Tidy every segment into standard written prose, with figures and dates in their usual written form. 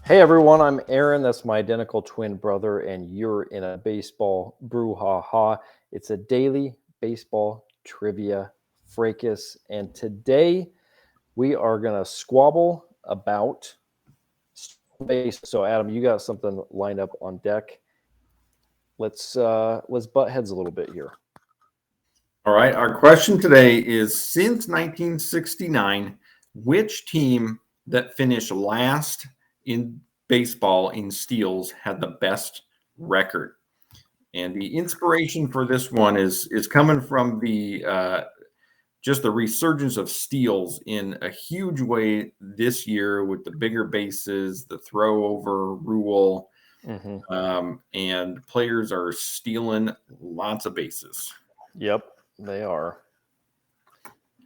Hey everyone, I'm Aaron. That's my identical twin brother, and you're in a baseball brouhaha. It's a daily baseball trivia fracas, and today we are gonna squabble about stolen base. So, Adam, you got something lined up on deck. Let's butt heads a little bit here. All right. Our question today is since 1969, which team that finished last in baseball in steals had the best record? And the inspiration for this one is coming from the just the resurgence of steals in a huge way this year with the bigger bases, the throw over rule, Mm-hmm. and players are stealing lots of bases. Yep, they are.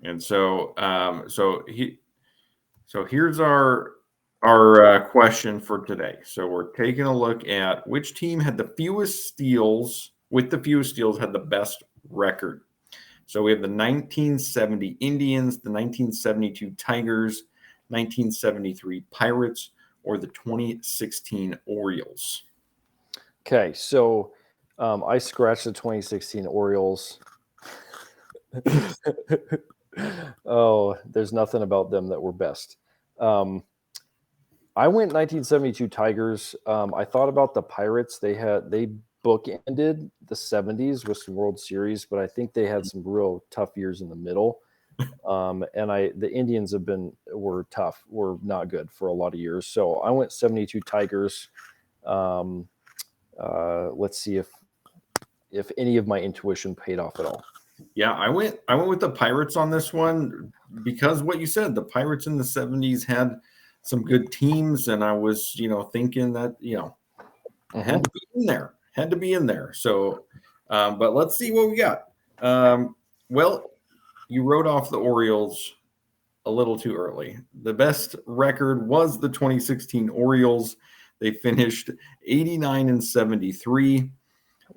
And so here's our question for today. So we're taking a look at which team had the fewest steals. With the fewest steals, had the best record. So we have the 1970 Indians, the 1972 Tigers, 1973 Pirates, or the 2016 Orioles. Okay, so I scratched the 2016 Orioles. Oh, there's nothing about them that were best. Um, I went 1972 Tigers. I thought about the Pirates. They bookended the 70s with some World Series, but I think they had some real tough years in the middle. And the Indians were tough, were not good for a lot of years. So I went 72 Tigers. Um, let's see if any of my intuition paid off at all. Yeah, I went with the Pirates on this one because what you said, the Pirates in the 70s had some good teams, and I was, thinking that, Mm-hmm. had to be in there, had to be in there. So, but let's see what we got. Well, you wrote off the Orioles a little too early. The best record was the 2016 Orioles. They finished 89 and 73. Even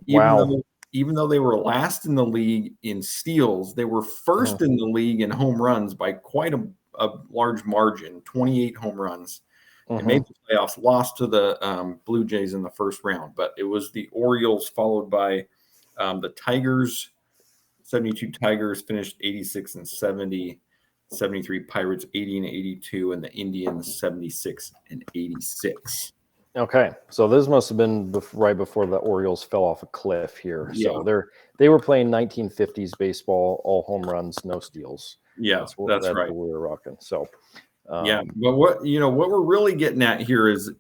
Wow. though even though they were last in the league in steals, they were Mhm. first in the league in home runs by quite a large margin, 28 home runs. They Mhm. made the playoffs, lost to the Blue Jays in the first round, but it was the Orioles followed by the Tigers. 72 Tigers finished 86 and 70. 73 Pirates 80 and 82, and the Indians 76 and 86. Okay, so this must have been right before the Orioles fell off a cliff here. So Yeah, they were playing 1950s baseball, all home runs, no steals. yeah, That's what that's right. we were rocking. So, Yeah, um, but what we're really getting at here is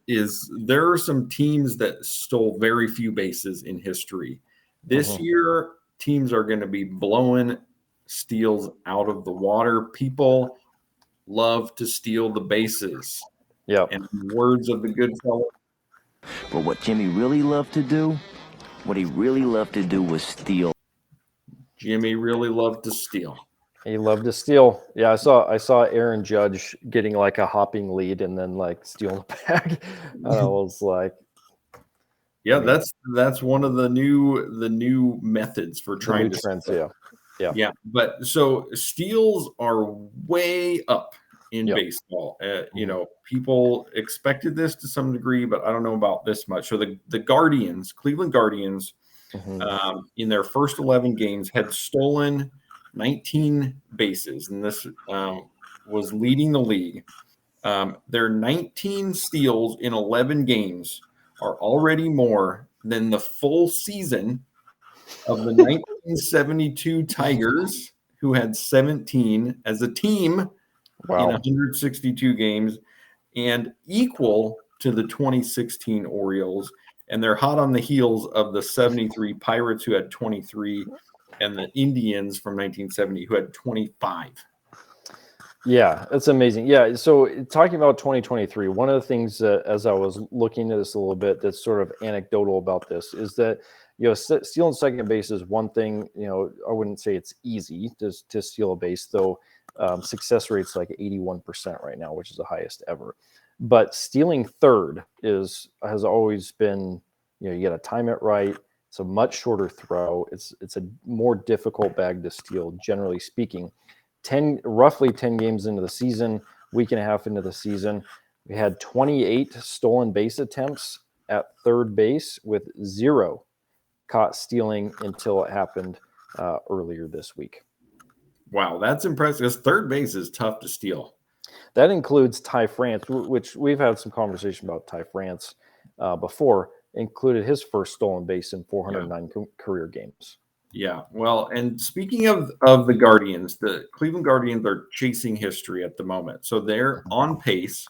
there are some teams that stole very few bases in history. This mhm. year, teams are going to be blowing steals out of the water. People love to steal the bases. Yep. And in the words of the good fellow, But what Jimmy really loved to do, what he really loved to do was steal. Jimmy really loved to steal. He loved to steal. Yeah, I saw Aaron Judge getting like a hopping lead and then like stealing the bag, and I was like, I Yeah, mean, that's one of the new methods for the new trying to trends. steal. Yeah, yeah, Yeah, but so steals are way up in yep. baseball. Mhm. People expected this to some degree, but I don't know about this much. So the Guardians, Cleveland Guardians, Mhm. in their first 11 games had stolen 19 bases, and this was leading the league. Their 19 steals in 11 games are already more than the full season of the 1972 Tigers, who had 17 as a team in Wow. 162 games, and equal to the 2016 Orioles. And they're hot on the heels of the 73 Pirates, who had 23, and the Indians from 1970, who had 25. Yeah, that's amazing. Yeah, so talking about 2023, one of the things that as I was looking at this a little bit that's sort of anecdotal about this is that stealing second base is one thing. I wouldn't say it's easy to steal a base, though. Success rate's like 81% right now, which is the highest ever. But stealing third has always been, you got to time it right. It's a much shorter throw. It's a more difficult bag to steal, generally speaking. Roughly 10 games into the season, week and a half into the season, We had 28 stolen base attempts at third base with 0 caught stealing until it happened earlier this week. Wow, that's impressive. Because third base is tough to steal. That includes Ty France, which we've had some conversation about Ty France before, included his first stolen base in 409 career games. Yeah, well, and speaking of the Guardians, the Cleveland Guardians are chasing history at the moment. So they're on pace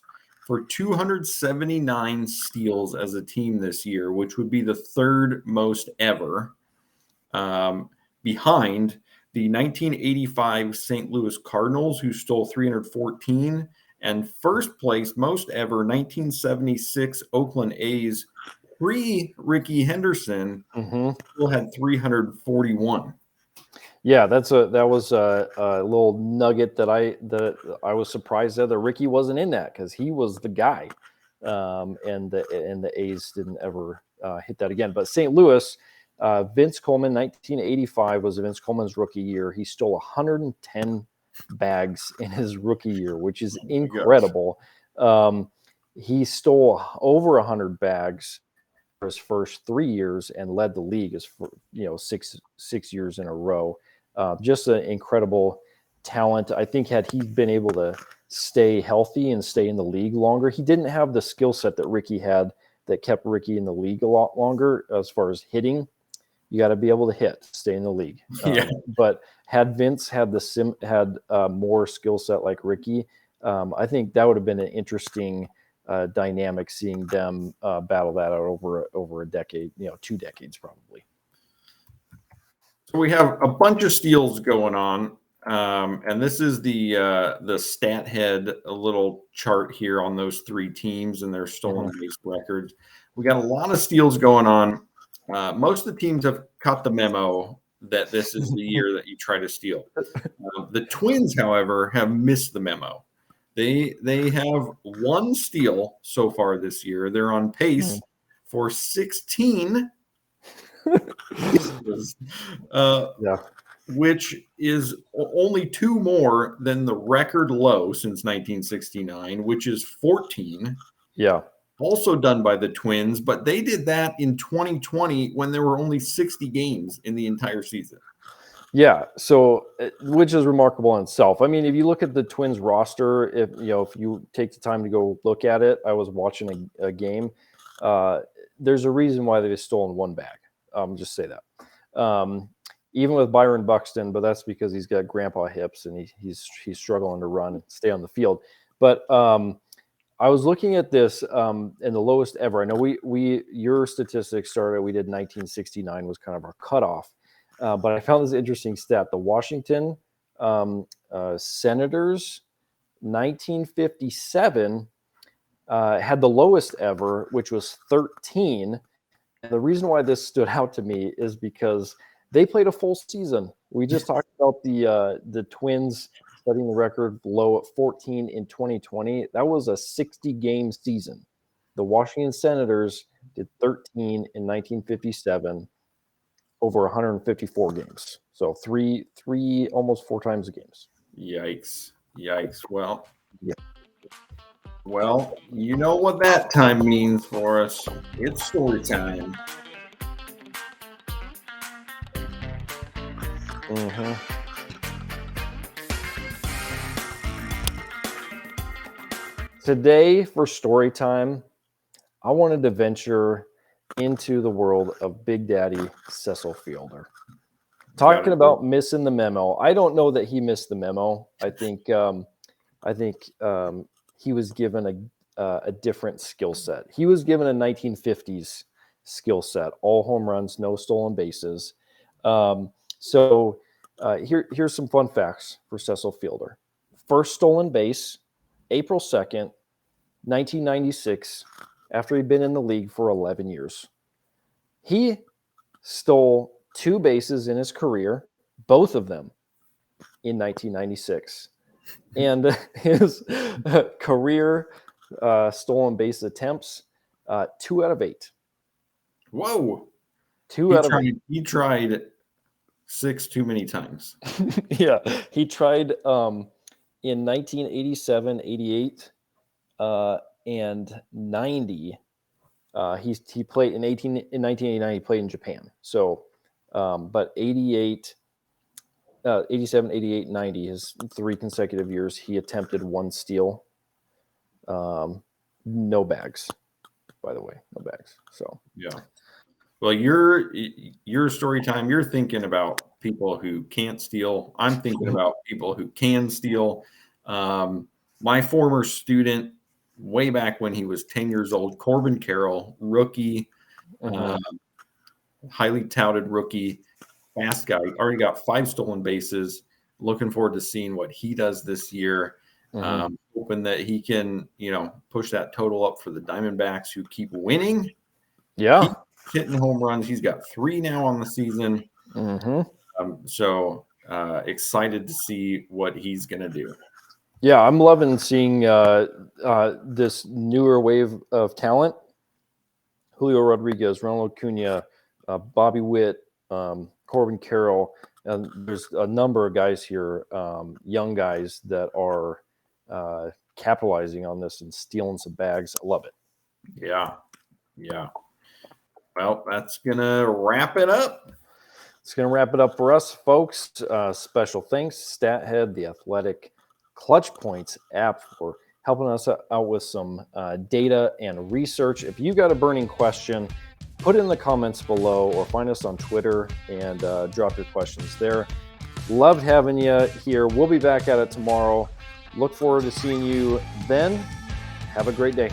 for 279 steals as a team this year, which would be the third most ever, behind the 1985 St. Louis Cardinals, who stole 314, and first place, most ever, 1976 Oakland A's, pre-Ricky Henderson, still had 341. Yeah, that was a little nugget that I was surprised that Ricky wasn't in that, because he was the guy, and the A's didn't ever hit that again. But St. Louis, Vince Coleman, 1985 was Vince Coleman's rookie year. He stole 110 bags in his rookie year, which is incredible. He stole over 100 bags for his first 3 years and led the league as for, 6 years in a row. Just an incredible talent. I think had he been able to stay healthy and stay in the league longer, he didn't have the skill set that Ricky had that kept Ricky in the league a lot longer. As far as hitting, you got to be able to hit, stay in the league. But had Vince had more skill set like Ricky, I think that would have been an interesting dynamic, seeing them battle that out over a decade, 2 decades probably. So we have a bunch of steals going on, and this is the stat head, a little chart here on those 3 teams and their stolen base records. We got a lot of steals going on. Most of the teams have caught the memo that this is the year that you try to steal. The Twins, however, have missed the memo. They have 1 steal so far this year. They're on pace for 16. Which is only 2 more than the record low since 1969, which is 14. Yeah. Also done by the Twins, but they did that in 2020 when there were only 60 games in the entire season. Yeah, so which is remarkable in itself. I mean, if you look at the Twins roster, if you take the time to go look at it, I was watching a game. There's a reason why they've stolen 1 bag. Just say that. Even with Byron Buxton, but that's because he's got grandpa hips and he's struggling to run and stay on the field. But I was looking at this and the lowest ever. I know your statistics started. We did 1969 was kind of our cutoff. But I found this interesting stat. The Washington Senators, 1957, had the lowest ever, which was 13. And the reason why this stood out to me is because they played a full season. We just talked about the Twins setting the record low at 14 in 2020. That was a 60-game season. The Washington Senators did 13 in 1957. Over 154 games. So three, almost 4 times the games. Yikes. Well, you know what that time means for us. It's story time. Today for story time, I wanted to venture into the world of Big Daddy Cecil Fielder. Talking about missing the memo. I don't know that he missed the memo. I think he was given a different skill set. He was given a 1950s skill set: all home runs, no stolen bases. So here's some fun facts for Cecil Fielder. First stolen base, April 2nd, 1996. After he'd been in the league for 11 years. He stole 2 bases in his career, both of them in 1996. And his career stolen base attempts, 2 out of 8. Whoa. 2 out of 8. He tried 6 too many times. Yeah. He tried in 1987, 88, 1990. He played in 1989. He played in Japan. So, but 88, 87, 88, 90, his 3 consecutive years, he attempted 1 steal. No bags, by the way, no bags. So yeah. Well, your story time, you're thinking about people who can't steal. I'm thinking about people who can steal. My former student, way back when he was 10 years old, Corbin Carroll, rookie, highly touted rookie, fast guy, already got 5 stolen bases. Looking forward to seeing what he does this year. Hoping that he can, push that total up for the Diamondbacks, who keep winning. yeah, Keep hitting home runs. He's got 3 now on the season. So excited to see what he's going to do. Yeah, I'm loving seeing this newer wave of talent. Julio Rodriguez, Ronald Acuna, Bobby Witt, Corbin Carroll, and there's a number of guys here, young guys that are capitalizing on this and stealing some bags. I love it. Yeah. Well, that's going to wrap it up. It's going to wrap it up for us, folks. Special thanks, StatHead, the Athletic Clutch Points app, for helping us out with some data and research. If you got a burning question, put it in the comments below or find us on Twitter and drop your questions there. Loved having you here. We'll be back at it tomorrow. Look forward to seeing you then. Have a great day.